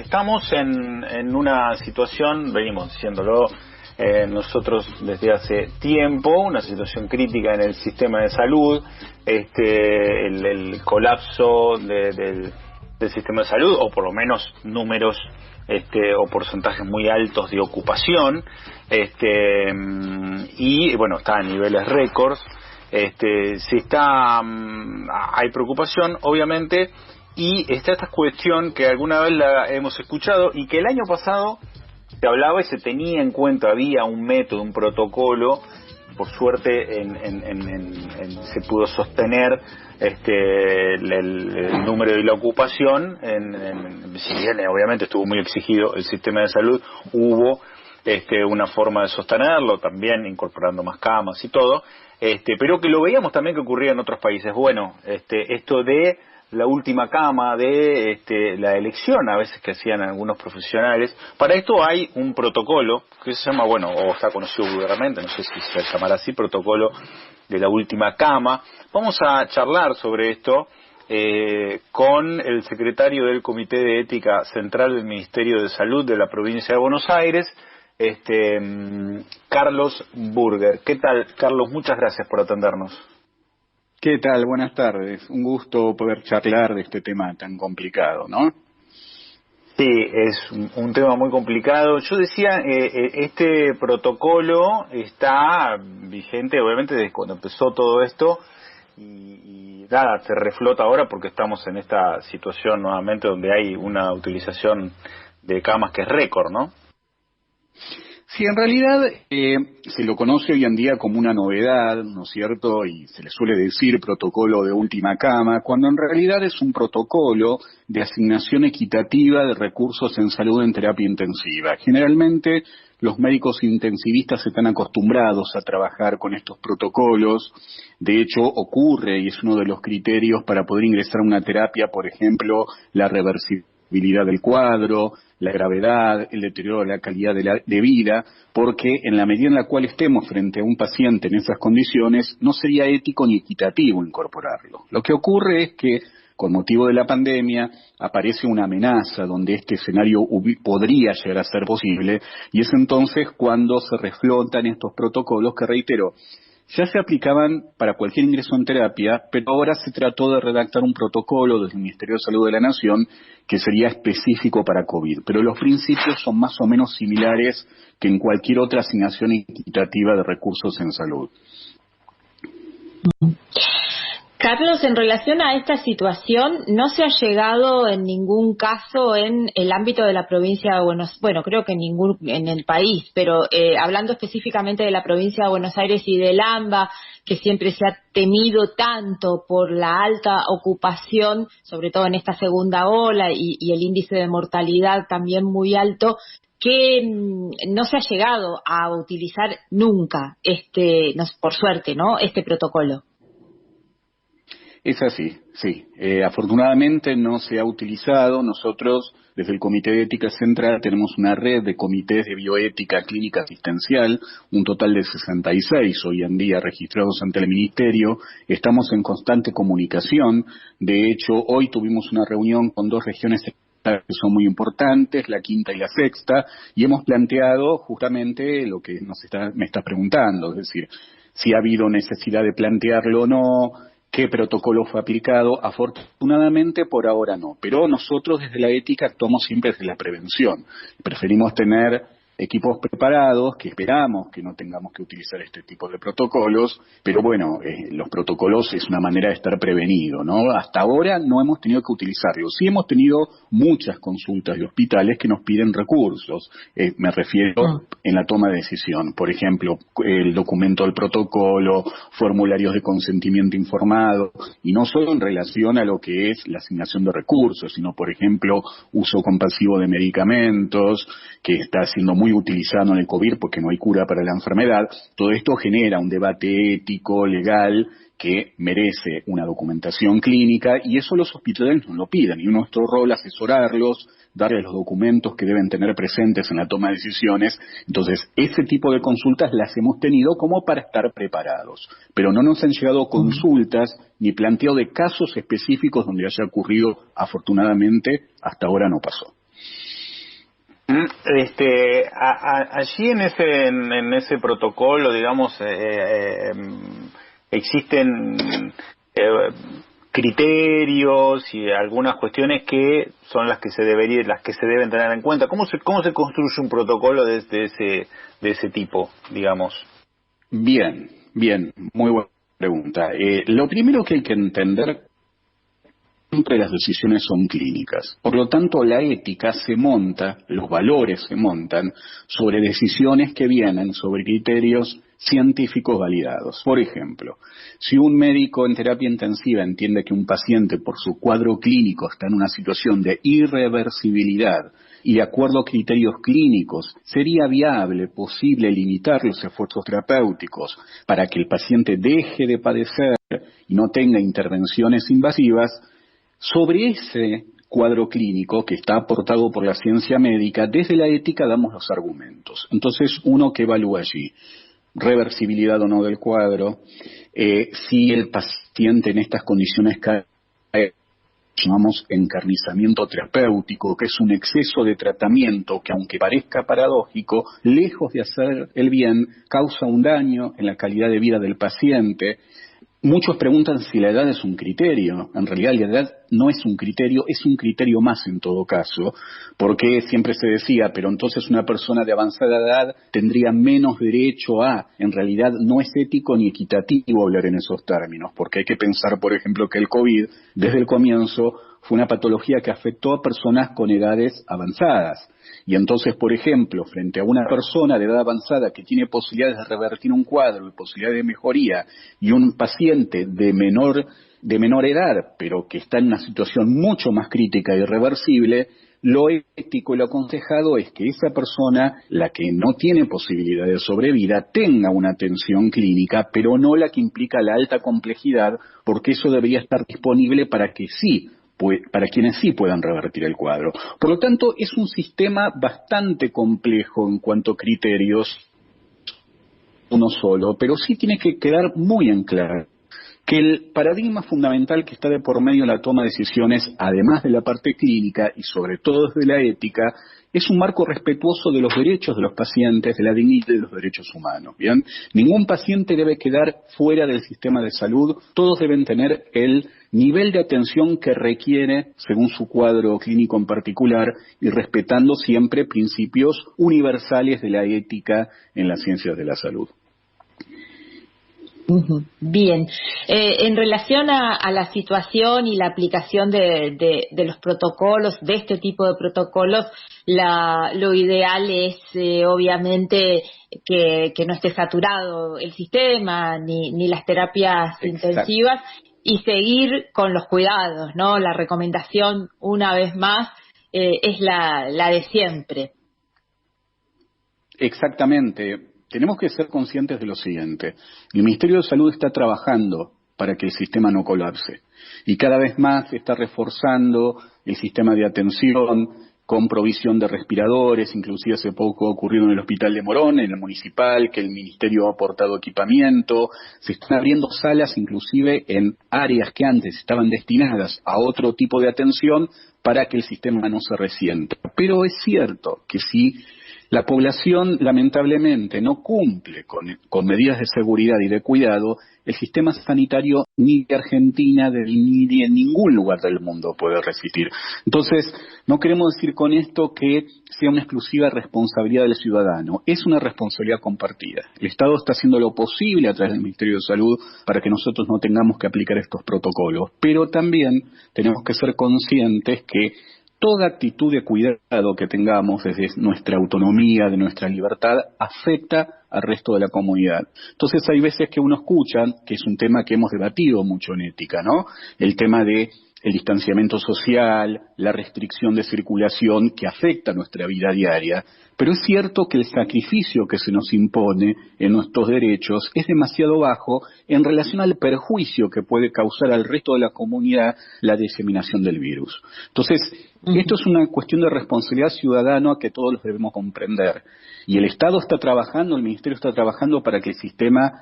estamos en una situación, venimos diciéndolo nosotros desde hace tiempo, una situación crítica en el sistema de salud, el colapso del sistema de salud, o por lo menos números o porcentajes muy altos de ocupación, y bueno, está a niveles récords. Hay preocupación, obviamente, y está esta cuestión que alguna vez la hemos escuchado y que el año pasado se hablaba y se tenía en cuenta, había un método, un protocolo, por suerte se pudo sostener el número de la ocupación, si bien obviamente estuvo muy exigido el sistema de salud, hubo una forma de sostenerlo, también incorporando más camas y todo, pero que lo veíamos también que ocurría en otros países. Bueno, esto de la última cama, de la elección a veces que hacían algunos profesionales, para esto hay un protocolo que se llama, bueno, o está conocido vulgarmente, no sé si se llamará así, protocolo de la última cama. Vamos a charlar sobre esto con el secretario del Comité de Ética Central del Ministerio de Salud de la provincia de Buenos Aires, Carlos Burger. ¿Qué tal, Carlos? Muchas gracias por atendernos. ¿Qué tal? Buenas tardes. Un gusto poder charlar de este tema tan complicado, ¿no? Sí, es un tema muy complicado. Yo decía, este protocolo está vigente, obviamente, desde cuando empezó todo esto, y nada, se reflota ahora porque estamos en esta situación nuevamente donde hay una utilización de camas que es récord, ¿no? Sí, en realidad se lo conoce hoy en día como una novedad, ¿no es cierto? Y se le suele decir protocolo de última cama, cuando en realidad es un protocolo de asignación equitativa de recursos en salud en terapia intensiva. Generalmente los médicos intensivistas están acostumbrados a trabajar con estos protocolos. De hecho, ocurre, y es uno de los criterios para poder ingresar a una terapia, por ejemplo, la reversibilidad del cuadro, la gravedad, el deterioro de la calidad de vida, porque en la medida en la cual estemos frente a un paciente en esas condiciones, no sería ético ni equitativo incorporarlo. Lo que ocurre es que, con motivo de la pandemia, aparece una amenaza donde este escenario podría llegar a ser posible, y es entonces cuando se reflotan estos protocolos que, reitero, ya se aplicaban para cualquier ingreso en terapia, pero ahora se trató de redactar un protocolo desde el Ministerio de Salud de la Nación que sería específico para COVID. Pero los principios son más o menos similares que en cualquier otra asignación equitativa de recursos en salud. Carlos, en relación a esta situación, no se ha llegado en ningún caso en el ámbito de la provincia de Buenos Aires, bueno, creo que en el país, pero hablando específicamente de la provincia de Buenos Aires y del AMBA, que siempre se ha temido tanto por la alta ocupación, sobre todo en esta segunda ola, y el índice de mortalidad también muy alto, que no se ha llegado a utilizar nunca, por suerte, ¿no?, este protocolo. Es así, sí. Afortunadamente no se ha utilizado. Nosotros, desde el Comité de Ética Central, tenemos una red de comités de bioética clínica asistencial, un total de 66 hoy en día registrados ante el Ministerio. Estamos en constante comunicación. De hecho, hoy tuvimos una reunión con dos regiones que son muy importantes, la quinta y la sexta, y hemos planteado justamente lo que me está preguntando, es decir, si ha habido necesidad de plantearlo o no, qué protocolo fue aplicado. Afortunadamente por ahora no, pero nosotros desde la ética actuamos siempre desde la prevención. Preferimos tener equipos preparados, que esperamos que no tengamos que utilizar este tipo de protocolos, pero bueno, los protocolos es una manera de estar prevenido, ¿no? Hasta ahora no hemos tenido que utilizarlos. Sí hemos tenido muchas consultas de hospitales que nos piden recursos, me refiero en la toma de decisión, por ejemplo, el documento del protocolo, formularios de consentimiento informado, y no solo en relación a lo que es la asignación de recursos, sino, por ejemplo, uso compasivo de medicamentos, que está siendo muy utilizado en el COVID porque no hay cura para la enfermedad. Todo esto genera un debate ético, legal, que merece una documentación clínica, y eso los hospitales nos lo piden, y nuestro rol es asesorarlos, darles los documentos que deben tener presentes en la toma de decisiones. Entonces, ese tipo de consultas las hemos tenido como para estar preparados, pero no nos han llegado consultas ni planteo de casos específicos donde haya ocurrido. Afortunadamente, hasta ahora no pasó. Allí en ese protocolo, digamos, existen criterios y algunas cuestiones que son las que se deben tener en cuenta. ¿Cómo se construye un protocolo de ese tipo, digamos? Bien, muy buena pregunta. Lo primero que hay que entender, siempre las decisiones son clínicas. Por lo tanto, la ética se monta, los valores se montan sobre decisiones que vienen sobre criterios científicos validados. Por ejemplo, si un médico en terapia intensiva entiende que un paciente por su cuadro clínico está en una situación de irreversibilidad y de acuerdo a criterios clínicos sería viable, posible limitar los esfuerzos terapéuticos para que el paciente deje de padecer y no tenga intervenciones invasivas, sobre ese cuadro clínico que está aportado por la ciencia médica, desde la ética damos los argumentos. Entonces, uno que evalúa allí reversibilidad o no del cuadro, si el paciente en estas condiciones cae, llamamos encarnizamiento terapéutico, que es un exceso de tratamiento que, aunque parezca paradójico, lejos de hacer el bien, causa un daño en la calidad de vida del paciente. Muchos preguntan si la edad es un criterio. En realidad la edad no es un criterio, es un criterio más en todo caso, porque siempre se decía, pero entonces una persona de avanzada edad tendría menos derecho a. En realidad no es ético ni equitativo hablar en esos términos, porque hay que pensar, por ejemplo, que el COVID, desde el comienzo, fue una patología que afectó a personas con edades avanzadas. Y entonces, por ejemplo, frente a una persona de edad avanzada que tiene posibilidades de revertir un cuadro y posibilidades de mejoría, y un paciente de menor edad, pero que está en una situación mucho más crítica e irreversible, lo ético y lo aconsejado es que esa persona, la que no tiene posibilidad de sobrevida, tenga una atención clínica, pero no la que implica la alta complejidad, porque eso debería estar disponible para quienes sí puedan revertir el cuadro. Por lo tanto, es un sistema bastante complejo en cuanto a criterios, uno solo, pero sí tiene que quedar muy en claro que el paradigma fundamental que está de por medio en la toma de decisiones, además de la parte clínica y sobre todo desde la ética, es un marco respetuoso de los derechos de los pacientes, de la dignidad de los derechos humanos. ¿Bien? Ningún paciente debe quedar fuera del sistema de salud, todos deben tener el nivel de atención que requiere según su cuadro clínico en particular y respetando siempre principios universales de la ética en las ciencias de la salud. Bien, en relación a la situación y la aplicación de los protocolos, de este tipo de protocolos, lo ideal es obviamente que no esté saturado el sistema ni las terapias intensivas y seguir con los cuidados, ¿no? La recomendación, una vez más, es la de siempre. Exactamente. Tenemos que ser conscientes de lo siguiente. El Ministerio de Salud está trabajando para que el sistema no colapse y cada vez más está reforzando el sistema de atención con provisión de respiradores, inclusive hace poco ha ocurrido en el Hospital de Morón, en el municipal, que el Ministerio ha aportado equipamiento, se están abriendo salas inclusive en áreas que antes estaban destinadas a otro tipo de atención para que el sistema no se resienta. Pero es cierto que si la población lamentablemente no cumple con medidas de seguridad y de cuidado, el sistema sanitario ni de Argentina ni en ningún lugar del mundo puede resistir. Entonces, no queremos decir con esto que sea una exclusiva responsabilidad del ciudadano, es una responsabilidad compartida. El Estado está haciendo lo posible a través del Ministerio de Salud para que nosotros no tengamos que aplicar estos protocolos, pero también tenemos que ser conscientes que toda actitud de cuidado que tengamos desde nuestra autonomía, de nuestra libertad, afecta al resto de la comunidad. Entonces hay veces que uno escucha, que es un tema que hemos debatido mucho en ética, ¿no? El tema de el distanciamiento social, la restricción de circulación que afecta nuestra vida diaria, pero es cierto que el sacrificio que se nos impone en nuestros derechos es demasiado bajo en relación al perjuicio que puede causar al resto de la comunidad la diseminación del virus. Entonces, esto es una cuestión de responsabilidad ciudadana que todos los debemos comprender. Y el Estado está trabajando, el Ministerio está trabajando para que el sistema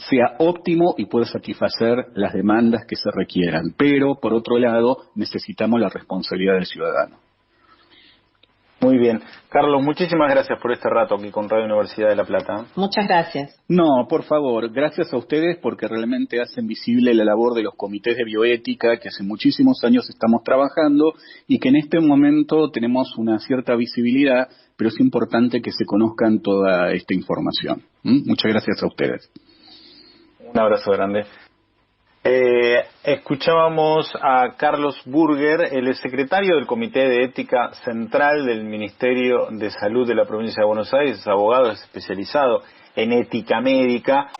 sea óptimo y pueda satisfacer las demandas que se requieran. Pero, por otro lado, necesitamos la responsabilidad del ciudadano. Muy bien. Carlos, muchísimas gracias por este rato aquí con Radio Universidad de La Plata. Muchas gracias. No, por favor, gracias a ustedes porque realmente hacen visible la labor de los comités de bioética que hace muchísimos años estamos trabajando y que en este momento tenemos una cierta visibilidad, pero es importante que se conozcan toda esta información. Muchas gracias a ustedes. Un abrazo grande. Escuchábamos a Carlos Burger, el secretario del Comité de Ética Central del Ministerio de Salud de la Provincia de Buenos Aires, es abogado especializado en ética médica.